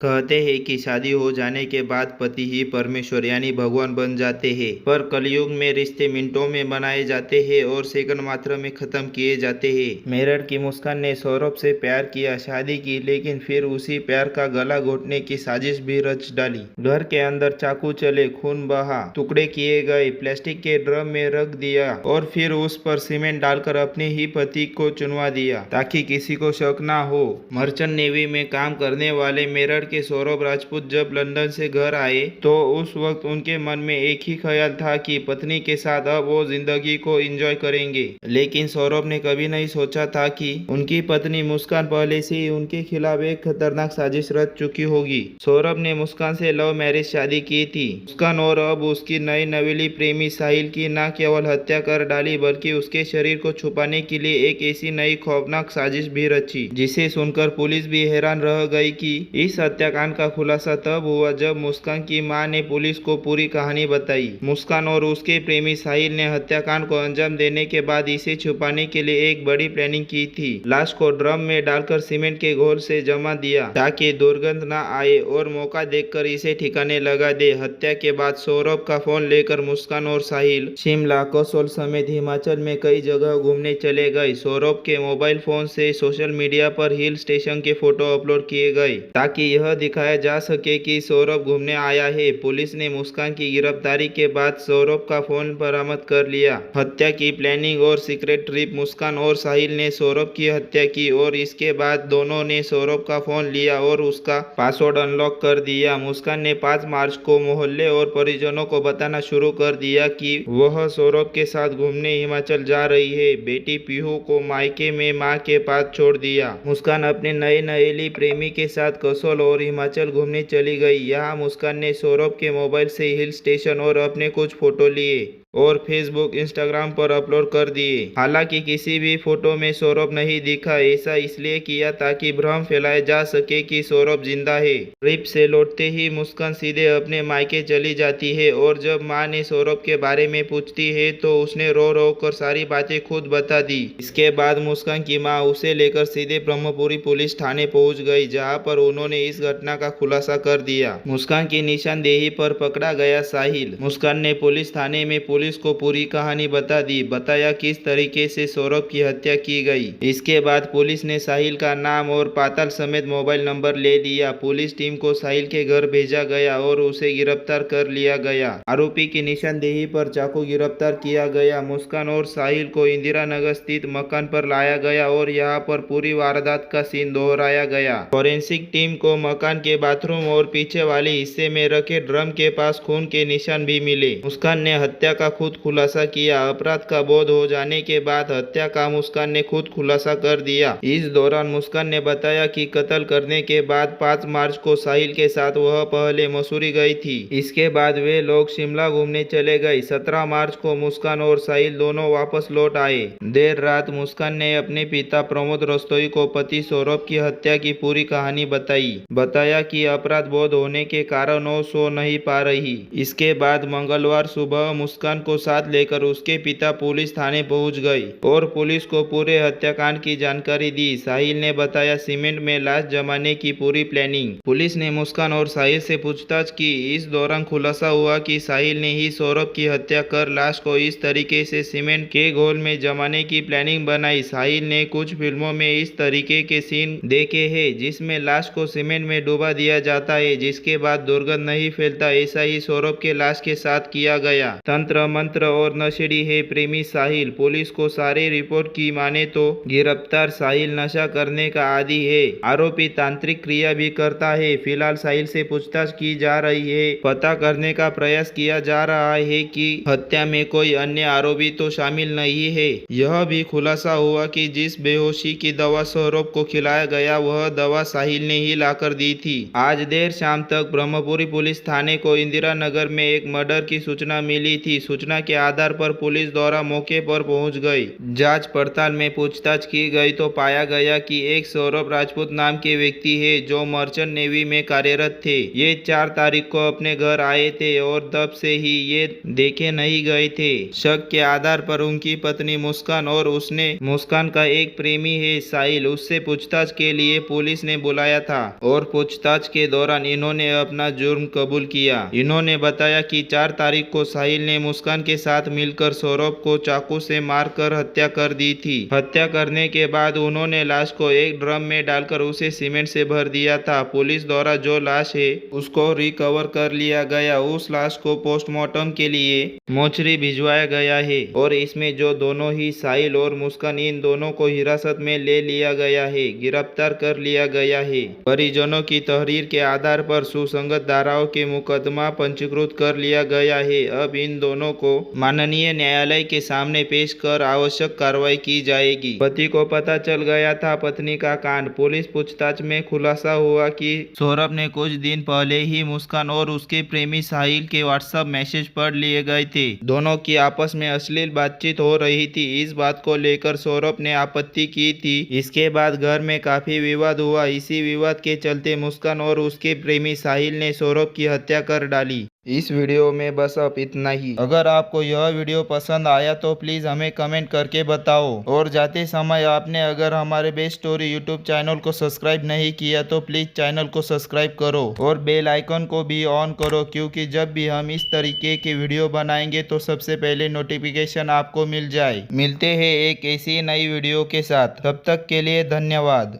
कहते हैं कि शादी हो जाने के बाद पति ही परमेश्वर यानी भगवान बन जाते हैं, पर कलयुग में रिश्ते मिनटों में बनाए जाते हैं और सेकंड मात्र में खत्म किए जाते हैं। मेरठ की मुस्कान ने सौरभ से प्यार किया, शादी की, लेकिन फिर उसी प्यार का गला घोटने की साजिश भी रच डाली। घर के अंदर चाकू चले, खून बहा, टुकड़े किए गए, प्लास्टिक के ड्रम में रख दिया और फिर उस पर सीमेंट डालकर अपने ही पति को चुनवा दिया ताकि किसी को शक ना हो। मर्चेंट नेवी में काम करने वाले मेरठ के सौरभ राजपूत जब लंदन से घर आए तो उस वक्त उनके मन में एक ही ख्याल था कि पत्नी के साथ अब वो जिंदगी को एंजॉय करेंगे। लेकिन सौरभ ने कभी नहीं सोचा था कि उनकी पत्नी मुस्कान पहले से ही उनके खिलाफ एक खतरनाक साजिश रच चुकी होगी। सौरभ ने मुस्कान से लव मैरिज शादी की थी। मुस्कान और अब उसकी नई नवेली प्रेमी साहिल की न केवल हत्या कर डाली बल्कि उसके शरीर को छुपाने के लिए एक ऐसी नई खौफनाक साजिश भी रची जिसे सुनकर पुलिस भी हैरान रह गई कि इस हत्याकांड का खुलासा तब हुआ जब मुस्कान की मां ने पुलिस को पूरी कहानी बताई। मुस्कान और उसके प्रेमी साहिल ने हत्याकांड को अंजाम देने के बाद इसे छुपाने के लिए एक बड़ी प्लानिंग की थी। लाश को ड्रम में डालकर सीमेंट के घोल से जमा दिया ताकि दुर्गंध न आए और मौका देखकर इसे ठिकाने लगा दे। हत्या के बाद सौरभ का फोन लेकर मुस्कान और साहिल शिमला, कसौल समेत हिमाचल में कई जगह घूमने चले गए। सौरभ के मोबाइल फोन से सोशल मीडिया पर हिल स्टेशन के फोटो अपलोड किए गए ताकि यह दिखाया जा सके कि सौरभ घूमने आया है। पुलिस ने मुस्कान की गिरफ्तारी के बाद सौरभ का फोन बरामद कर लिया। हत्या की प्लानिंग और सीक्रेट ट्रिप। मुस्कान और साहिल ने सौरभ की हत्या की और इसके बाद दोनों ने सौरभ का फोन लिया और उसका पासवर्ड अनलॉक कर दिया। मुस्कान ने 5 मार्च को मोहल्ले और परिजनों को बताना शुरू कर दिया कि वह सौरभ के साथ घूमने हिमाचल जा रही है। बेटी पीहू को मायके में मां के पास छोड़ दिया। मुस्कान अपने नए नवेली प्रेमी के साथ कसौल और हिमाचल घूमने चली गई। यहाँ मुस्कान ने सौरभ के मोबाइल से हिल स्टेशन और अपने कुछ फोटो लिए और फेसबुक, इंस्टाग्राम पर अपलोड कर दिए। हालांकि किसी भी फोटो में सौरभ नहीं दिखा। ऐसा इसलिए किया ताकि भ्रम फैलाया जा सके कि सौरभ जिंदा है। ट्रिप से लौटते ही मुस्कान सीधे अपने मायके चली जाती है और जब मां ने सौरभ के बारे में पूछती है तो उसने रो रो कर सारी बातें खुद बता दी। इसके बाद मुस्कान की मां उसे लेकर सीधे ब्रह्मपुरी पुलिस थाने पहुंच गई, जहां पर उन्होंने इस घटना का खुलासा कर दिया। मुस्कान की निशानदेही पर पकड़ा गया साहिल। मुस्कान ने पुलिस थाने में पुलिस को पूरी कहानी बता दी, बताया किस तरीके से सौरभ की हत्या की गई। इसके बाद पुलिस ने साहिल का नाम और पाताल समेत मोबाइल नंबर ले लिया। पुलिस टीम को साहिल के घर भेजा गया और उसे गिरफ्तार कर लिया गया। आरोपी की निशानदेही पर चाकू गिरफ्तार किया गया। मुस्कान और साहिल को इंदिरा नगर स्थित मकान पर लाया गया और यहाँ पर पूरी वारदात का सीन दोहराया गया। फॉरेंसिक टीम को मकान के बाथरूम और पीछे वाले हिस्से में रखे ड्रम के पास खून के निशान भी मिले। मुस्कान ने हत्या का खुद खुलासा किया। अपराध का बोध हो जाने के बाद हत्या का मुस्कान ने खुद खुलासा कर दिया। इस दौरान मुस्कान ने बताया कि कत्ल करने के बाद 5 मार्च को साहिल के साथ वह पहले मसूरी गई थी। इसके बाद वे लोग शिमला घूमने चले गए। 17 मार्च को मुस्कान और साहिल दोनों वापस लौट आए। देर रात मुस्कान ने अपने पिता प्रमोद रस्तोगी को पति सौरभ की हत्या की पूरी कहानी बताई। बताया कि अपराध बोध होने के कारण वो सो नहीं पा रही। इसके बाद मंगलवार सुबह मुस्कान को साथ लेकर उसके पिता पुलिस थाने पहुंच गए और पुलिस को पूरे हत्याकांड की जानकारी दी। साहिल ने बताया सीमेंट में लाश जमाने की पूरी प्लानिंग। पुलिस ने मुस्कान और साहिल से पूछताछ की। इस दौरान खुलासा हुआ कि साहिल ने ही सौरभ की हत्या कर लाश को इस तरीके से सीमेंट के घोल में जमाने की प्लानिंग बनाई। साहिल ने कुछ फिल्मों में इस तरीके के सीन देखे हैं जिसमें लाश को सीमेंट में डुबा दिया जाता है जिसके बाद दुर्गंध नहीं फैलता। ऐसा ही सौरभ के लाश के साथ किया गया। तंत्र मंत्र और नशेड़ी है प्रेमी साहिल। पुलिस को सारी रिपोर्ट की माने तो गिरफ्तार साहिल नशा करने का आदी है। आरोपी तांत्रिक क्रिया भी करता है। फिलहाल साहिल से पूछताछ की जा रही है। पता करने का प्रयास किया जा रहा है कि हत्या में कोई अन्य आरोपी तो शामिल नहीं है। यह भी खुलासा हुआ कि जिस बेहोशी की दवा सौरभ को खिलाया गया वह दवा साहिल ने ही लाकर दी थी। आज देर शाम तक ब्रह्मपुरी पुलिस थाने को इंदिरा नगर में एक मर्डर की सूचना मिली थी। सूचना के आधार पर पुलिस द्वारा मौके पर पहुंच गई। जांच पड़ताल में पूछताछ की गई तो पाया गया कि एक सौरभ राजपूत नाम के व्यक्ति है जो मर्चेंट नेवी में कार्यरत थे। ये 4 तारीख को अपने घर आए थे और तब से ही ये देखे नहीं गए थे। शक के आधार पर उनकी पत्नी मुस्कान और उसने मुस्कान का एक प्रेमी है साहिल, उससे पूछताछ के लिए पुलिस ने बुलाया था और पूछताछ के दौरान इन्होंने अपना जुर्म कबूल किया। इन्होंने बताया कि 4 तारीख को साहिल ने मुस्कान के साथ मिलकर सौरभ को चाकू से मारकर हत्या कर दी थी। हत्या करने के बाद उन्होंने लाश को एक ड्रम में डालकर उसे सीमेंट से भर दिया था। पुलिस द्वारा जो लाश है उसको रिकवर कर लिया गया। उस लाश को पोस्टमार्टम के लिए मोर्चरी भिजवाया गया है और इसमें जो दोनों ही साहिल और मुस्कान, इन दोनों को हिरासत में ले लिया गया है, गिरफ्तार कर लिया गया है। परिजनों की तहरीर के आधार पर सुसंगत धाराओं के मुकदमा पंजीकृत कर लिया गया है। अब इन दोनों को माननीय न्यायालय के सामने पेश कर आवश्यक कार्रवाई की जाएगी। पति को पता चल गया था पत्नी का कांड। पुलिस पूछताछ में खुलासा हुआ कि सौरभ ने कुछ दिन पहले ही मुस्कान और उसके प्रेमी साहिल के व्हाट्सएप मैसेज पढ़ लिए गए थे। दोनों की आपस में अश्लील बातचीत हो रही थी। इस बात को लेकर सौरभ ने आपत्ति की थी। इसके बाद घर में काफी विवाद हुआ। इसी विवाद के चलते मुस्कान और उसके प्रेमी साहिल ने सौरभ की हत्या कर डाली। इस वीडियो में बस अब इतना ही। अगर आपको यह वीडियो पसंद आया तो प्लीज हमें कमेंट करके बताओ और जाते समय आपने अगर हमारे बेस्ट स्टोरी यूट्यूब चैनल को सब्सक्राइब नहीं किया तो प्लीज चैनल को सब्सक्राइब करो और बेल आइकन को भी ऑन करो, क्योंकि जब भी हम इस तरीके की वीडियो बनाएंगे तो सबसे पहले नोटिफिकेशन आपको मिल जाए। मिलते हैं एक ऐसी नई वीडियो के साथ, तब तक के लिए धन्यवाद।